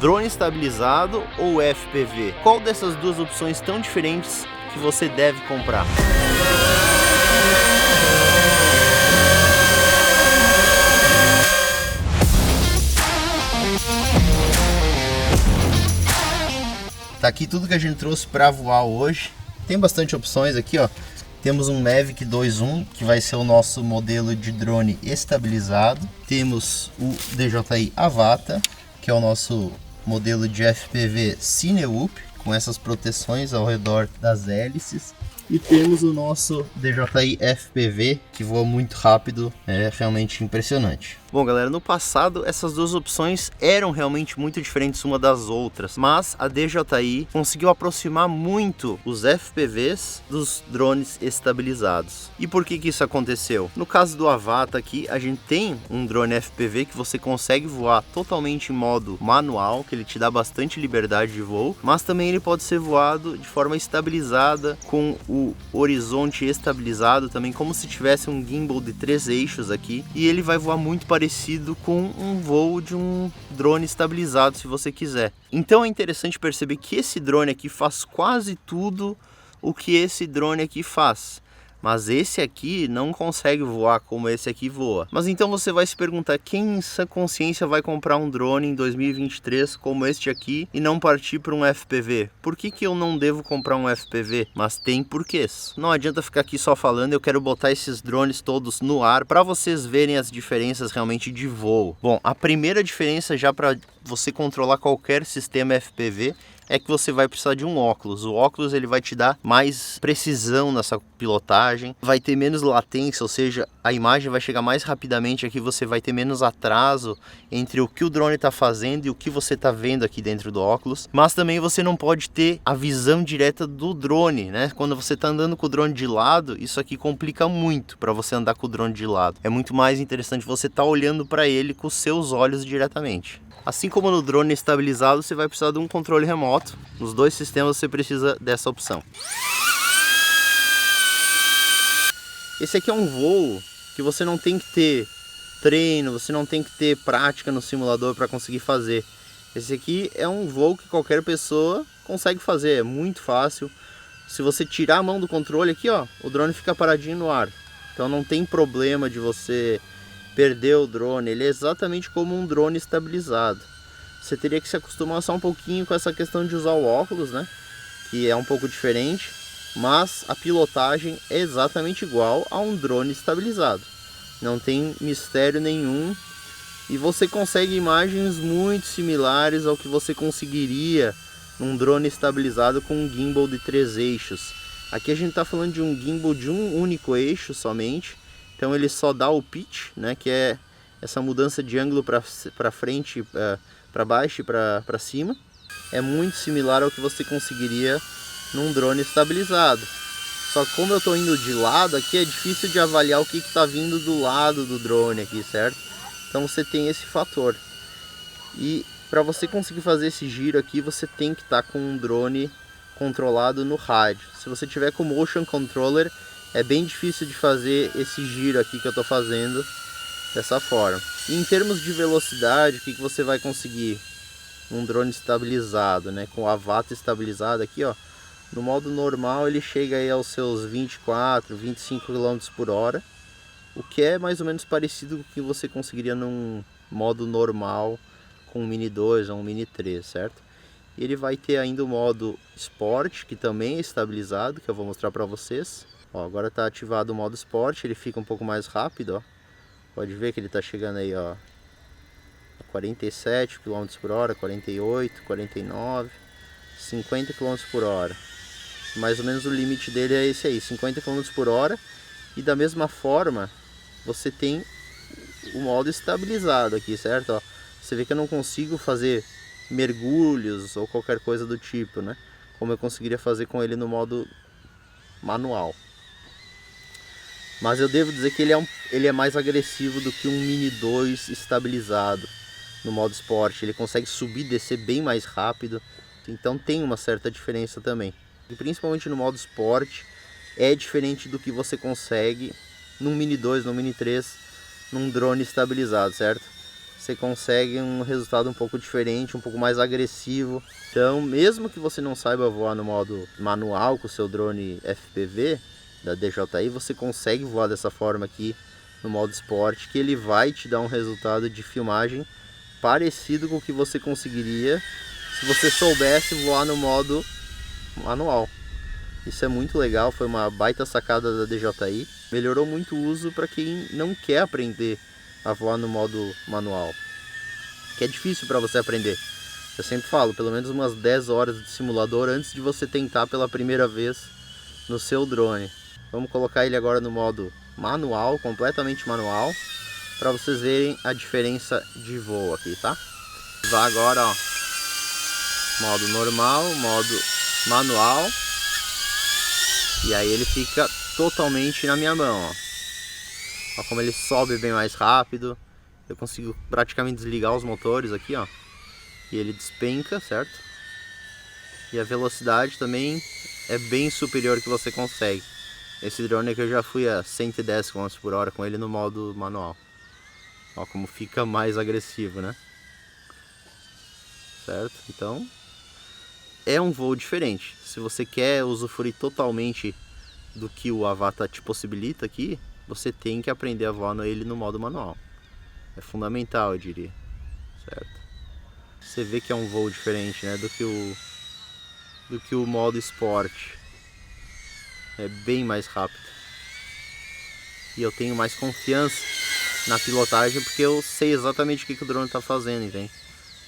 drone estabilizado ou FPV? Qual dessas duas opções tão diferentes que você deve comprar? Tá aqui tudo que a gente trouxe para voar hoje. Tem bastante opções aqui, ó. Temos um Mavic 2.1, que vai ser o nosso modelo de drone estabilizado. Temos o DJI Avata, que é o nosso modelo de FPV Cinewoop, com essas proteções ao redor das hélices. E temos o nosso DJI FPV, que voa muito rápido, é realmente impressionante. Bom, galera, no passado essas duas opções eram realmente muito diferentes uma das outras, mas a DJI conseguiu aproximar muito os FPVs dos drones estabilizados. E por que isso aconteceu? No caso do Avata aqui, a gente tem um drone FPV que você consegue voar totalmente em modo manual, que ele te dá bastante liberdade de voo, mas também ele pode ser voado de forma estabilizada, com o horizonte estabilizado também, como se tivesse um gimbal de 3 eixos aqui, e ele vai voar muito parecido com um voo de um drone estabilizado, se você quiser. Então é interessante perceber que esse drone aqui faz quase tudo o que esse drone aqui faz, mas esse aqui não consegue voar como esse aqui voa. Mas então você vai se perguntar, quem em sã consciência vai comprar um drone em 2023 como este aqui e não partir para um FPV? Por que eu não devo comprar um FPV? Mas tem porquês. Não adianta ficar aqui só falando, eu quero botar esses drones todos no ar para vocês verem as diferenças realmente de voo. Bom, a primeira diferença já para você controlar qualquer sistema FPV é que você vai precisar de um óculos. O óculos ele vai te dar mais precisão nessa pilotagem, vai ter menos latência, ou seja, a imagem vai chegar mais rapidamente aqui, você vai ter menos atraso entre o que o drone está fazendo e o que você está vendo aqui dentro do óculos. Mas também você não pode ter a visão direta do drone, né? Quando você está andando com o drone de lado, isso aqui complica muito para você andar com o drone de lado. É muito mais interessante você estar olhando para ele com os seus olhos diretamente. Assim como no drone estabilizado, você vai precisar de um controle remoto. Nos dois sistemas você precisa dessa opção. Esse aqui é um voo que você não tem que ter treino, você não tem que ter prática no simulador para conseguir fazer. Esse aqui é um voo que qualquer pessoa consegue fazer, é muito fácil. Se você tirar a mão do controle aqui, ó, o drone fica paradinho no ar. Então não tem problema de você perder o drone, ele é exatamente como um drone estabilizado. Você teria que se acostumar só um pouquinho com essa questão de usar o óculos, né? Que é um pouco diferente, mas a pilotagem é exatamente igual a um drone estabilizado. Não tem mistério nenhum e você consegue imagens muito similares ao que você conseguiria num drone estabilizado com um gimbal de 3 eixos. Aqui a gente está falando de um gimbal de um único eixo somente. Então ele só dá o pitch, né, que é essa mudança de ângulo para frente, para baixo e para cima. É muito similar ao que você conseguiria num drone estabilizado. Só que como eu estou indo de lado aqui, é difícil de avaliar o que está vindo do lado do drone aqui, certo? Então você tem esse fator. E para você conseguir fazer esse giro aqui, você tem que estar com um drone controlado no rádio. Se você tiver com o motion controller, é bem difícil de fazer esse giro aqui que eu estou fazendo dessa forma. E em termos de velocidade, o que você vai conseguir? Um drone estabilizado, né? Com o Avata estabilizado aqui, ó. No modo normal ele chega aí aos seus 24, 25 km por hora. O que é mais ou menos parecido com o que você conseguiria num modo normal com um Mini 2 ou um Mini 3, certo? E ele vai ter ainda o modo Sport, que também é estabilizado, que eu vou mostrar para vocês. Ó, agora está ativado o modo Sport, ele fica um pouco mais rápido, ó. Pode ver que ele está chegando aí, ó, a 47 km por hora, 48, 49, 50 km por hora. Mais ou menos o limite dele é esse aí, 50 km por hora. E da mesma forma, você tem o modo estabilizado aqui, certo? Ó, você vê que eu não consigo fazer mergulhos ou qualquer coisa do tipo, né? Como eu conseguiria fazer com ele no modo manual. Mas eu devo dizer que ele é mais agressivo do que um Mini 2 estabilizado no modo Sport. Ele consegue subir e descer bem mais rápido. Então tem uma certa diferença também. E principalmente no modo Sport é diferente do que você consegue num Mini 2, num Mini 3, num drone estabilizado, certo? você consegue um resultado um pouco diferente, um pouco mais agressivo. Então, mesmo que você não saiba voar no modo manual com o seu drone FPV da DJI, você consegue voar dessa forma aqui no modo esporte, que ele vai te dar um resultado de filmagem parecido com o que você conseguiria se você soubesse voar no modo manual. Isso é muito legal, foi uma baita sacada da DJI. Melhorou muito o uso para quem não quer aprender a voar no modo manual, que é difícil para você aprender. Eu sempre falo, pelo menos umas 10 horas de simulador antes de você tentar pela primeira vez no seu drone. Vamos colocar ele agora no modo manual, completamente manual, para vocês verem a diferença de voo aqui, tá? Vai agora, ó, modo normal, modo manual, e aí ele fica totalmente na minha mão, ó. Olha como ele sobe bem mais rápido. Eu consigo praticamente desligar os motores aqui, ó. E ele despenca, certo? E a velocidade também é bem superior que você consegue. Esse drone aqui eu já fui a 110 km/h com ele no modo manual. Olha como fica mais agressivo, né? Certo? Então, é um voo diferente. Se você quer usufruir totalmente do que o Avata te possibilita aqui, você tem que aprender a voar ele no modo manual. É fundamental, eu diria. Certo? Você vê que é um voo diferente, né, do que o modo esporte. É bem mais rápido. E eu tenho mais confiança na pilotagem porque eu sei exatamente o que o drone está fazendo, entende?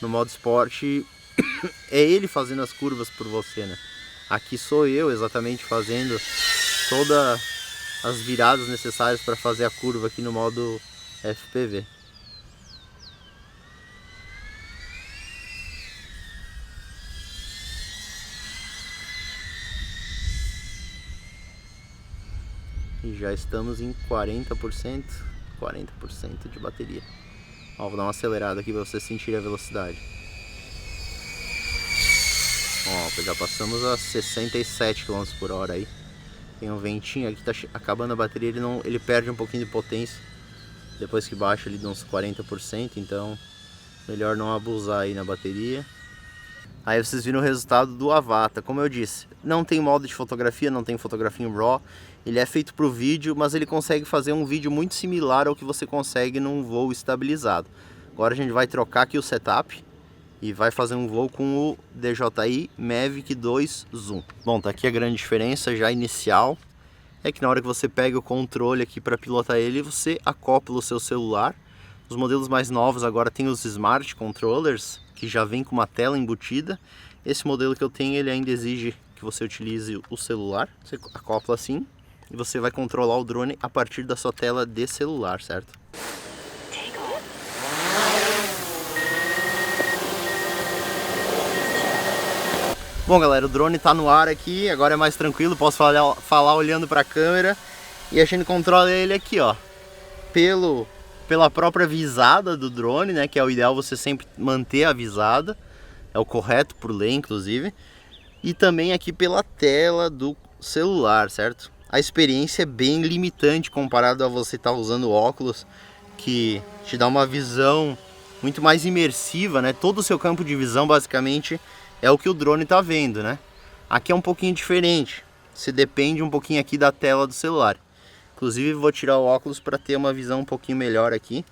No modo esporte é ele fazendo as curvas por você, né? Aqui sou eu exatamente fazendo todas as viradas necessárias para fazer a curva aqui no modo FPV. E já estamos em 40% de bateria. Ó, vou dar uma acelerada aqui para você sentir a velocidade. Ó, já passamos a 67 km/h aí. Tem um ventinho aqui, tá acabando a bateria, ele perde um pouquinho de potência depois que baixa ali de uns 40%, então melhor não abusar aí na bateria. Aí vocês viram o resultado do Avata. Como eu disse, não tem modo de fotografia, não tem fotografia em RAW. Ele é feito para o vídeo, mas ele consegue fazer um vídeo muito similar ao que você consegue num voo estabilizado. Agora a gente vai trocar aqui o setup e vai fazer um voo com o DJI Mavic 2 Zoom. Bom, tá aqui a grande diferença já inicial. É que na hora que você pega o controle aqui para pilotar ele, você acopla o seu celular. Os modelos mais novos agora tem os Smart Controllers, que já vem com uma tela embutida. Esse modelo que eu tenho, ele ainda exige que você utilize o celular. Você acopla assim e você vai controlar o drone a partir da sua tela de celular, certo? Bom, galera, o drone tá no ar aqui, agora é mais tranquilo, posso falar olhando para a câmera. E a gente controla ele aqui, ó, pela própria visada do drone, né, que é o ideal você sempre manter a visada, é o correto por lei, inclusive. E também aqui pela tela do celular, certo? A experiência é bem limitante comparado a você estar usando óculos, que te dá uma visão muito mais imersiva, né? Todo o seu campo de visão basicamente é o que o drone está vendo, né? Aqui é um pouquinho diferente, você depende um pouquinho aqui da tela do celular. Inclusive vou tirar o óculos para ter uma visão um pouquinho melhor aqui.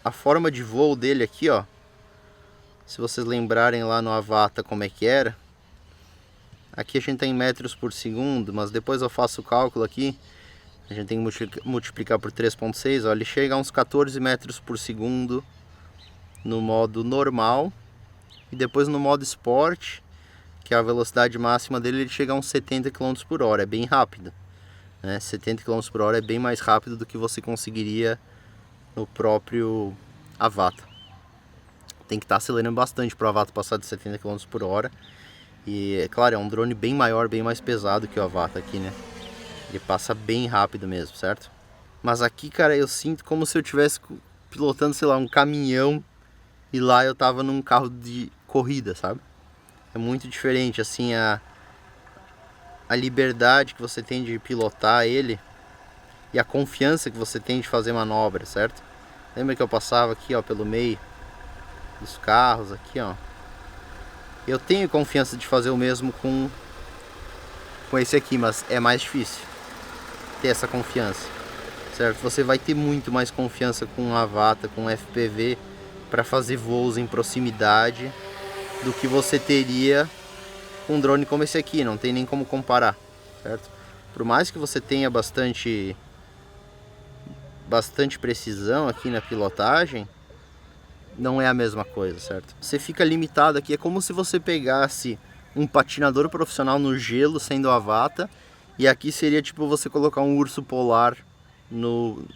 A forma de voo dele aqui, ó, se vocês lembrarem lá no Avata como é que era, aqui a gente tem metros por segundo, mas depois eu faço o cálculo aqui, a gente tem que multiplicar por 3.6, ó, ele chega a uns 14 metros por segundo no modo normal. E depois no modo Sport, que é a velocidade máxima dele, ele chega a uns 70 km/h, é bem rápido, né? 70 km/h é bem mais rápido do que você conseguiria no próprio Avata. Tem que estar acelerando bastante para o Avata passar de 70 km/h. E é claro, é um drone bem maior, bem mais pesado que o Avata aqui, né? Ele passa bem rápido mesmo, certo? Mas aqui, cara, eu sinto como se eu estivesse pilotando, sei lá, um caminhão e lá eu tava num carro de corrida, sabe? É muito diferente, assim, a liberdade que você tem de pilotar ele e a confiança que você tem de fazer manobra, certo? Lembra que eu passava aqui, ó, pelo meio dos carros aqui, ó. Eu tenho confiança de fazer o mesmo com esse aqui, mas é mais difícil ter essa confiança, certo? Você vai ter muito mais confiança com a Avata, com o FPV, para fazer voos em proximidade do que você teria com um drone como esse aqui. Não tem nem como comparar, certo? Por mais que você tenha bastante precisão aqui na pilotagem, não é a mesma coisa, certo? Você fica limitado aqui, é como se você pegasse um patinador profissional no gelo, sendo a Avata, e aqui seria tipo você colocar um urso polar no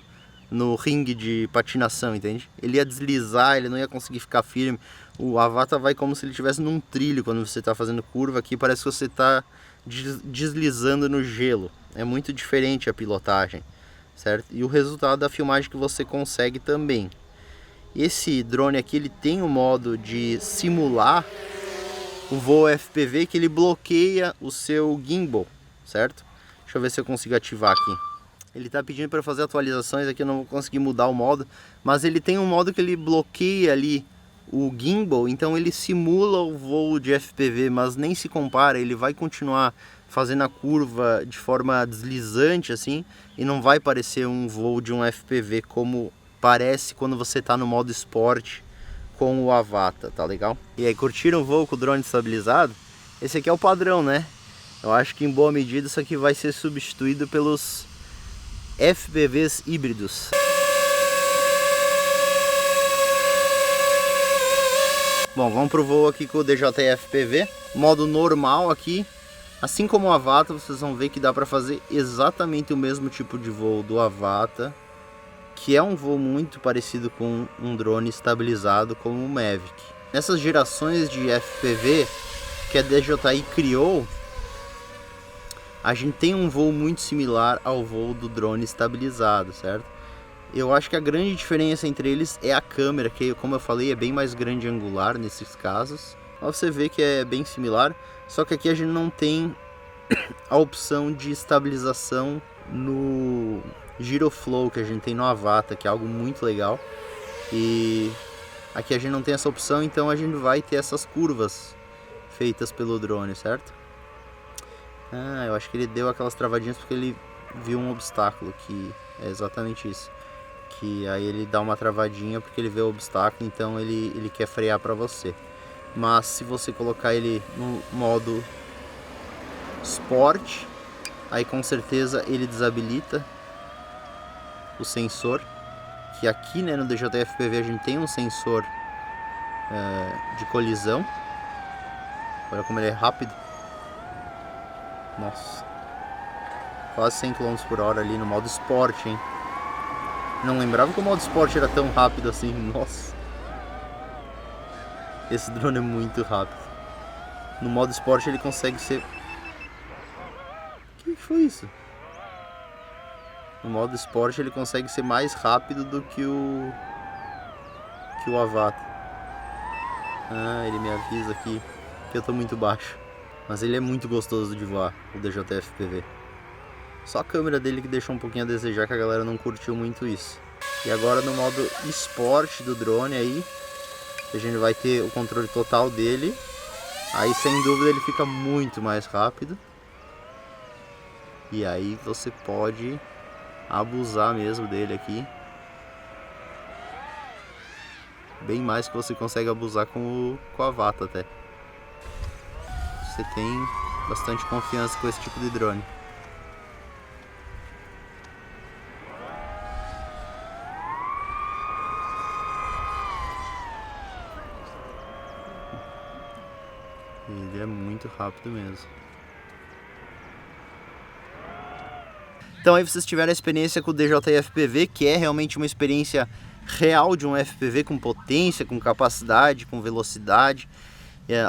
ringue de patinação, entende? Ele ia deslizar, ele não ia conseguir ficar firme. O Avata vai como se ele estivesse num trilho quando você está fazendo curva. Aqui parece que você está deslizando no gelo. É muito diferente a pilotagem, certo? E o resultado da filmagem que você consegue também. Esse drone aqui, ele tem um modo de simular o voo FPV, que ele bloqueia o seu gimbal, certo? Deixa eu ver se eu consigo ativar aqui. Ele está pedindo para fazer atualizações aqui, eu não vou conseguir mudar o modo, mas ele tem um modo que ele bloqueia ali o gimbal, então ele simula o voo de FPV, mas nem se compara. Ele vai continuar fazendo a curva de forma deslizante assim, e não vai parecer um voo de um FPV como parece quando você está no modo esporte com o Avata, tá legal? E aí, curtiram o voo com o drone estabilizado? Esse aqui é o padrão, né? Eu acho que em boa medida isso aqui vai ser substituído pelos FPVs híbridos. Bom, vamos pro voo aqui com o DJI FPV, modo normal aqui. Assim como o Avata, vocês vão ver que dá para fazer exatamente o mesmo tipo de voo do Avata, que é um voo muito parecido com um drone estabilizado como o Mavic. Nessas gerações de FPV que a DJI criou, a gente tem um voo muito similar ao voo do drone estabilizado, certo? Eu acho que a grande diferença entre eles é a câmera, que, como eu falei, é bem mais grande angular nesses casos. Mas você vê que é bem similar, só que aqui a gente não tem a opção de estabilização no Giroflow que a gente tem no Avata, que é algo muito legal. E aqui a gente não tem essa opção, então a gente vai ter essas curvas feitas pelo drone, certo? Eu acho que ele deu aquelas travadinhas porque ele viu um obstáculo, que é exatamente isso. Que aí ele dá uma travadinha porque ele vê o obstáculo, então ele quer frear para você. Mas se você colocar ele no modo Sport, aí com certeza ele desabilita o sensor, que aqui, né, no DJI FPV a gente tem um sensor de colisão. Olha como ele é rápido. Nossa, quase 100 km por hora ali no modo Sport, hein? Não lembrava que o modo Sport era tão rápido assim. Nossa, esse drone é muito rápido. No modo Sport ele consegue ser... O que foi isso? No modo Sport ele consegue ser mais rápido do que o Avata. Ele me avisa aqui que eu tô muito baixo. Mas ele é muito gostoso de voar, o DJI FPV. Só a câmera dele que deixou um pouquinho a desejar, que a galera não curtiu muito isso. E agora no modo Sport do drone aí, a gente vai ter o controle total dele. Aí sem dúvida ele fica muito mais rápido. E aí você pode abusar mesmo dele aqui. Bem mais que você consegue abusar com o Avata até. Você tem bastante confiança com esse tipo de drone. Ele é muito rápido mesmo. Então aí vocês tiveram a experiência com o DJI FPV, que é realmente uma experiência real de um FPV com potência, com capacidade, com velocidade.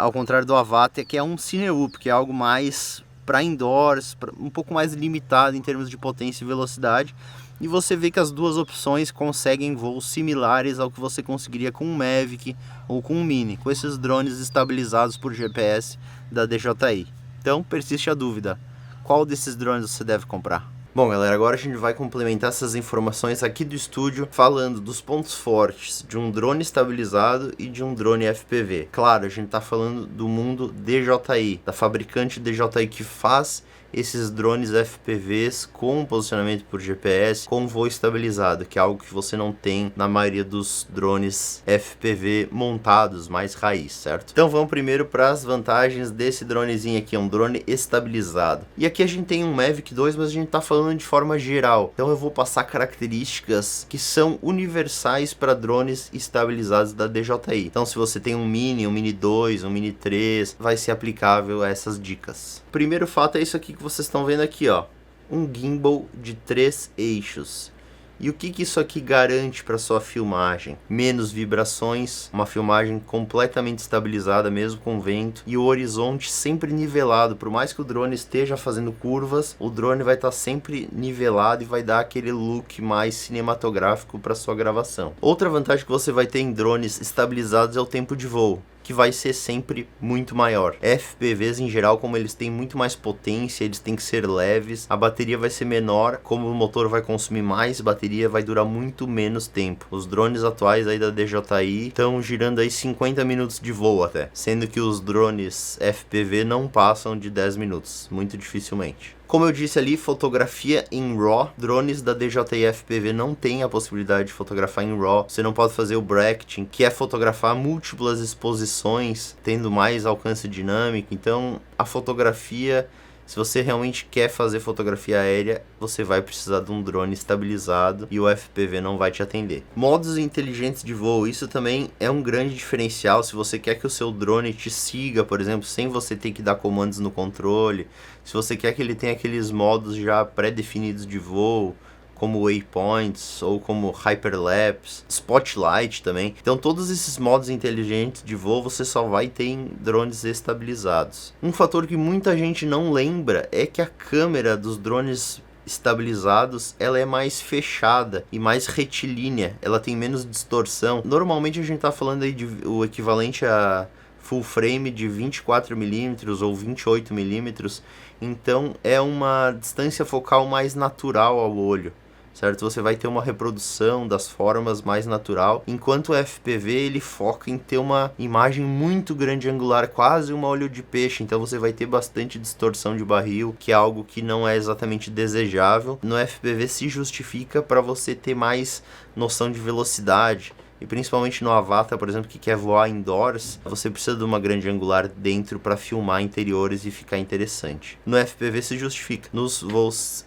Ao contrário do Avata, que é um Cinewoop, que é algo mais para indoors, um pouco mais limitado em termos de potência e velocidade. E você vê que as duas opções conseguem voos similares ao que você conseguiria com um Mavic ou com um Mini, com esses drones estabilizados por GPS da DJI. Então persiste a dúvida, qual desses drones você deve comprar? Bom, galera, agora a gente vai complementar essas informações aqui do estúdio falando dos pontos fortes de um drone estabilizado e de um drone FPV. Claro, a gente tá falando do mundo DJI, da fabricante DJI que faz esses drones FPVs com posicionamento por GPS, com voo estabilizado, que é algo que você não tem na maioria dos drones FPV montados, mais raiz, certo? Então vamos primeiro para as vantagens desse dronezinho aqui, um drone estabilizado. E aqui a gente tem um Mavic 2, mas a gente tá falando de forma geral. Então eu vou passar características que são universais para drones estabilizados da DJI. Então se você tem um Mini 2, um Mini 3, vai ser aplicável a essas dicas. O primeiro fato é isso aqui que vocês estão vendo aqui, ó, um gimbal de 3 eixos. E o que isso aqui garante para sua filmagem? Menos vibrações, uma filmagem completamente estabilizada mesmo com vento e o horizonte sempre nivelado. Por mais que o drone esteja fazendo curvas, o drone vai estar sempre nivelado e vai dar aquele look mais cinematográfico para sua gravação. Outra vantagem que você vai ter em drones estabilizados é o tempo de voo, que vai ser sempre muito maior. FPVs em geral, como eles têm muito mais potência, eles têm que ser leves, a bateria vai ser menor, como o motor vai consumir mais bateria, vai durar muito menos tempo. Os drones atuais aí da DJI estão girando aí 50 minutos de voo até, sendo que os drones FPV não passam de 10 minutos, muito dificilmente. Como eu disse ali, fotografia em RAW. Drones da DJI FPV não tem a possibilidade de fotografar em RAW. Você não pode fazer o bracketing, que é fotografar múltiplas exposições, tendo mais alcance dinâmico. Então, a fotografia, se você realmente quer fazer fotografia aérea, você vai precisar de um drone estabilizado e o FPV não vai te atender. Modos inteligentes de voo, isso também é um grande diferencial. Se você quer que o seu drone te siga, por exemplo, sem você ter que dar comandos no controle, se você quer que ele tenha aqueles modos já pré-definidos de voo, como waypoints ou como hyperlapse, spotlight também. Então todos esses modos inteligentes de voo você só vai ter em drones estabilizados. Um fator que muita gente não lembra é que a câmera dos drones estabilizados, ela é mais fechada e mais retilínea, ela tem menos distorção. Normalmente a gente tá falando aí de o equivalente a full frame de 24mm ou 28mm, então é uma distância focal mais natural ao olho, certo? Você vai ter uma reprodução das formas mais natural, enquanto o FPV ele foca em ter uma imagem muito grande angular, quase um olho de peixe, então você vai ter bastante distorção de barril, que é algo que não é exatamente desejável. No FPV se justifica para você ter mais noção de velocidade. E principalmente no Avata, por exemplo, que quer voar indoors, você precisa de uma grande angular dentro para filmar interiores e ficar interessante. No FPV se justifica. Nos voos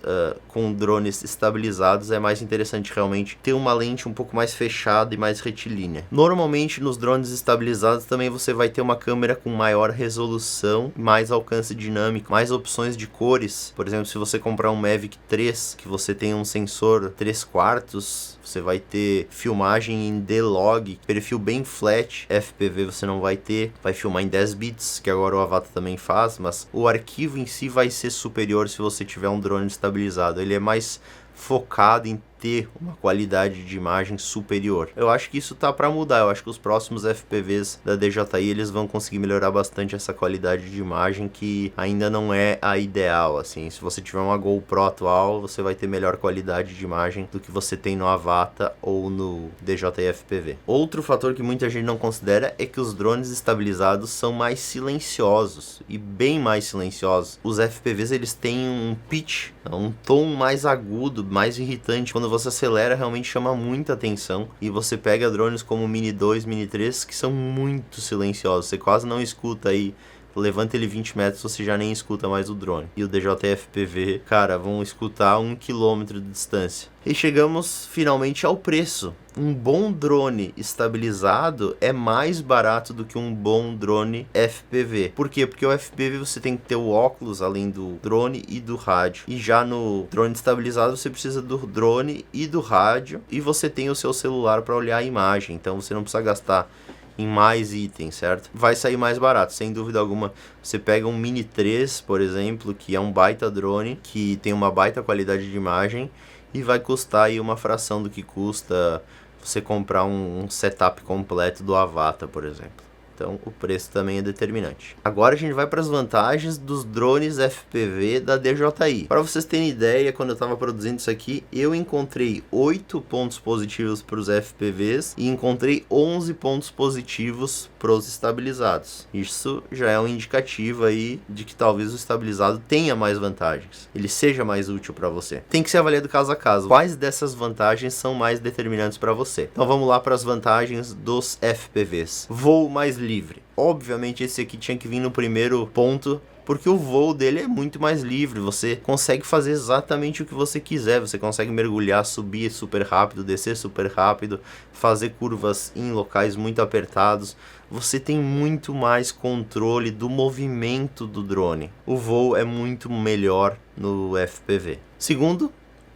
com drones estabilizados é mais interessante realmente ter uma lente um pouco mais fechada e mais retilínea. Normalmente nos drones estabilizados também você vai ter uma câmera com maior resolução, mais alcance dinâmico, mais opções de cores. Por exemplo, se você comprar um Mavic 3, que você tem um sensor 3/4, você vai ter filmagem em D-Log, perfil bem flat. FPV você não vai ter, vai filmar em 10 bits, que agora o Avata também faz, mas o arquivo em si vai ser superior se você tiver um drone estabilizado. Ele é mais focado em ter uma qualidade de imagem superior. Eu acho que isso tá para mudar. Eu acho que os próximos FPVs da DJI eles vão conseguir melhorar bastante essa qualidade de imagem, que ainda não é a ideal, assim. Se você tiver uma GoPro atual, você vai ter melhor qualidade de imagem do que você tem no Avata ou no DJI FPV. Outro fator que muita gente não considera é que os drones estabilizados são mais silenciosos, e bem mais silenciosos. Os FPVs eles têm um pitch, um tom mais agudo, mais irritante. Quando você acelera, realmente chama muita atenção. E você pega drones como o Mini 2, Mini 3, que são muito silenciosos. Você quase não escuta aí. Levanta ele 20 metros, você já nem escuta mais o drone. E o DJI FPV, cara, vão escutar 1 km de distância. E chegamos finalmente ao preço. Um bom drone estabilizado é mais barato do que um bom drone FPV. Por quê? Porque o FPV você tem que ter o óculos além do drone e do rádio. E já no drone estabilizado você precisa do drone e do rádio. E você tem o seu celular para olhar a imagem. Então você não precisa gastar em mais itens, certo? Vai sair mais barato, sem dúvida alguma. Você pega um Mini 3, por exemplo, que é um baita drone, que tem uma baita qualidade de imagem, e vai custar aí uma fração do que custa você comprar um setup completo do Avata, por exemplo. Então o preço também é determinante. Agora a gente vai para as vantagens dos drones FPV da DJI. Para vocês terem ideia, quando eu estava produzindo isso aqui, eu encontrei 8 pontos positivos para os FPVs e encontrei 11 pontos positivos para os estabilizados. Isso já é um indicativo aí de que talvez o estabilizado tenha mais vantagens, ele seja mais útil para você. Tem que ser avaliado caso a caso. Quais dessas vantagens são mais determinantes para você? Então vamos lá para as vantagens dos FPVs. Voo mais livre. Obviamente esse aqui tinha que vir no primeiro ponto, porque o voo dele é muito mais livre, você consegue fazer exatamente o que você quiser, você consegue mergulhar, subir super rápido, descer super rápido, fazer curvas em locais muito apertados, você tem muito mais controle do movimento do drone. O voo é muito melhor no FPV. Segundo,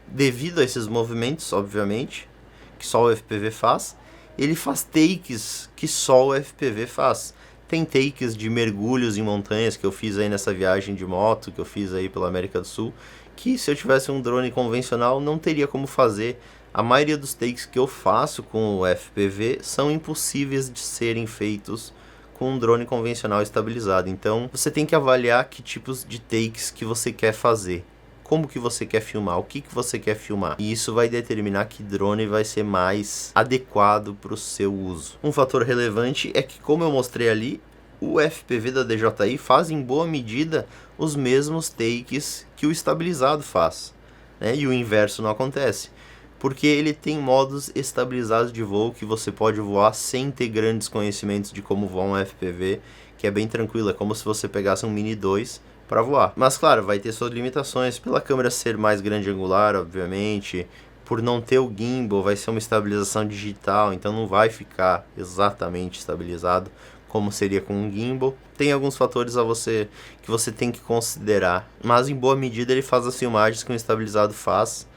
devido a esses movimentos, obviamente, que só o FPV faz, ele faz takes que só o FPV faz. Tem takes de mergulhos em montanhas que eu fiz aí nessa viagem de moto, que eu fiz aí pela América do Sul, que se eu tivesse um drone convencional não teria como fazer. A maioria dos takes que eu faço com o FPV são impossíveis de serem feitos com um drone convencional estabilizado. Então você tem que avaliar que tipos de takes que você quer fazer. Como que você quer filmar, o que você quer filmar. E isso vai determinar que drone vai ser mais adequado para o seu uso. Um fator relevante é que, como eu mostrei ali, o FPV da DJI faz em boa medida os mesmos takes que o estabilizado faz, né? E o inverso não acontece, porque ele tem modos estabilizados de voo que você pode voar sem ter grandes conhecimentos de como voar um FPV, que é bem tranquilo, é como se você pegasse um Mini 2 para voar. Mas claro, vai ter suas limitações, pela câmera ser mais grande angular, obviamente, por não ter o gimbal, vai ser uma estabilização digital, então não vai ficar exatamente estabilizado como seria com um gimbal. Tem alguns fatores que você tem que considerar, mas em boa medida ele faz as filmagens que um estabilizado faz,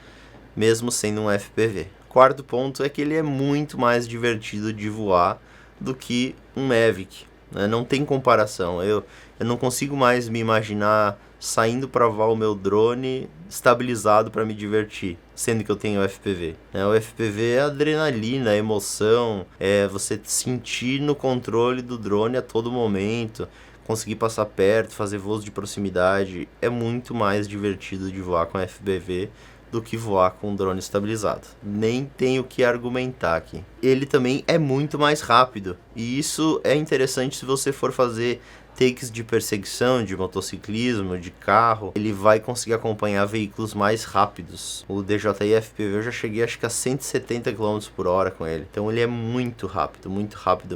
mesmo sendo um FPV. Quarto ponto é que ele é muito mais divertido de voar do que um Mavic, né? Não tem comparação. Eu não consigo mais me imaginar saindo para voar o meu drone estabilizado para me divertir, sendo que eu tenho o FPV. O FPV é adrenalina, é emoção, é você sentir no controle do drone a todo momento, conseguir passar perto, fazer voos de proximidade. É muito mais divertido de voar com FPV do que voar com um drone estabilizado. Nem tenho o que argumentar aqui. Ele também é muito mais rápido, e isso é interessante se você for fazer takes de perseguição, de motociclismo, de carro. Ele vai conseguir acompanhar veículos mais rápidos. O DJI FPV eu já cheguei acho que a 170 km por hora com ele. Então ele é muito rápido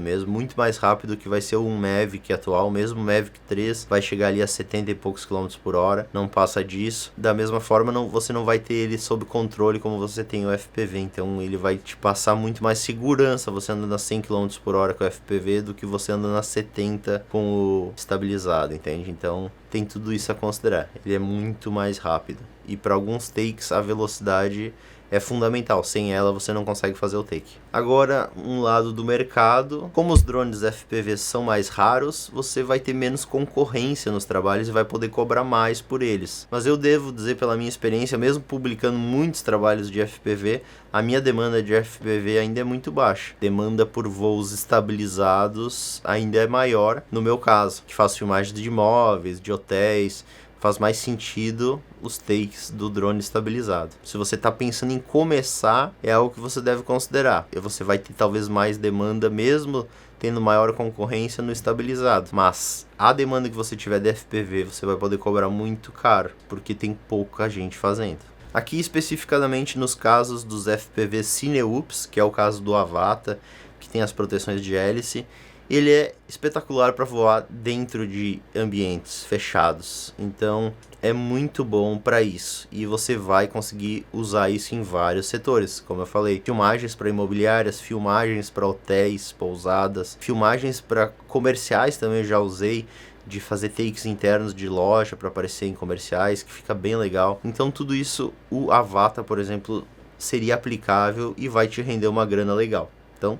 mesmo, muito mais rápido que vai ser um Mavic atual. Mesmo o Mavic 3 vai chegar ali a 70 e poucos km por hora, não passa disso. Da mesma forma, você não vai ter ele sob controle como você tem o FPV, então ele vai te passar muito mais segurança você andando a 100 km por hora com o FPV do que você andando a 70 com o estabilizado, entende? Então tem tudo isso a considerar. Ele é muito mais rápido e para alguns takes a velocidade é fundamental, sem ela você não consegue fazer o take. Agora, um lado do mercado, como os drones FPV são mais raros, você vai ter menos concorrência nos trabalhos e vai poder cobrar mais por eles. Mas eu devo dizer pela minha experiência, mesmo publicando muitos trabalhos de FPV, a minha demanda de FPV ainda é muito baixa. Demanda por voos estabilizados ainda é maior, no meu caso, que faço filmagens de imóveis, de hotéis. Faz mais sentido os takes do drone estabilizado. Se você está pensando em começar, é algo que você deve considerar. E você vai ter talvez mais demanda mesmo tendo maior concorrência no estabilizado. Mas a demanda que você tiver de FPV, você vai poder cobrar muito caro, porque tem pouca gente fazendo. Aqui especificadamente nos casos dos FPV Cineups, que é o caso do Avata, que tem as proteções de hélice, ele é espetacular para voar dentro de ambientes fechados, então é muito bom para isso e você vai conseguir usar isso em vários setores, como eu falei, filmagens para imobiliárias, filmagens para hotéis, pousadas, filmagens para comerciais também eu já usei, de fazer takes internos de loja para aparecer em comerciais, que fica bem legal. Então tudo isso, o Avata, por exemplo, seria aplicável e vai te render uma grana legal. Então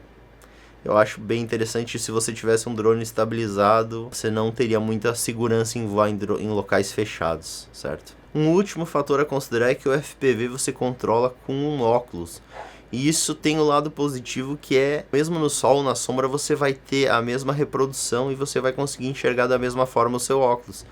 eu acho bem interessante. Se você tivesse um drone estabilizado, você não teria muita segurança em voar em locais fechados, certo? Um último fator a considerar é que o FPV você controla com um óculos. E isso tem o lado positivo que é, mesmo no sol ou na sombra, você vai ter a mesma reprodução e você vai conseguir enxergar da mesma forma o seu óculos.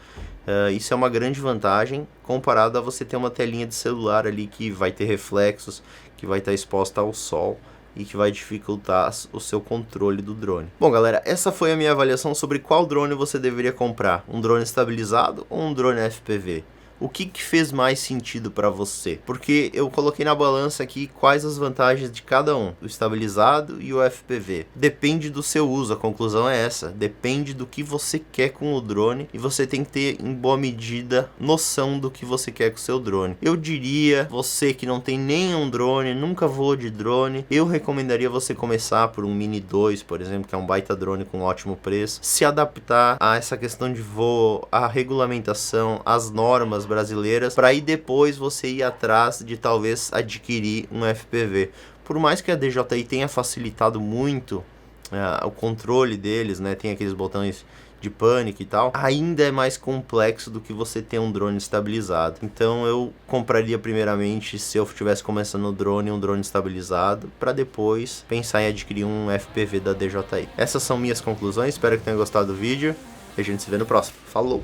Isso é uma grande vantagem comparado a você ter uma telinha de celular ali que vai ter reflexos, que vai estar exposta ao sol e que vai dificultar o seu controle do drone. Bom, galera, essa foi a minha avaliação sobre qual drone você deveria comprar, um drone estabilizado ou um drone FPV. O que fez mais sentido para você? Porque eu coloquei na balança aqui quais as vantagens de cada um, o estabilizado e o FPV. Depende do seu uso, a conclusão é essa. Depende do que você quer com o drone e você tem que ter, em boa medida, noção do que você quer com o seu drone. Eu diria, você que não tem nenhum drone, nunca voou de drone, eu recomendaria você começar por um Mini 2, por exemplo, que é um baita drone com ótimo preço, se adaptar a essa questão de voo, a regulamentação, as normas brasileiras, para aí depois você ir atrás de talvez adquirir um FPV. Por mais que a DJI tenha facilitado muito o controle deles, né, tem aqueles botões de pânico e tal, ainda é mais complexo do que você ter um drone estabilizado. Então eu compraria primeiramente, se eu estivesse começando no drone, um drone estabilizado, para depois pensar em adquirir um FPV da DJI. Essas são minhas conclusões, espero que tenham gostado do vídeo e a gente se vê no próximo. Falou!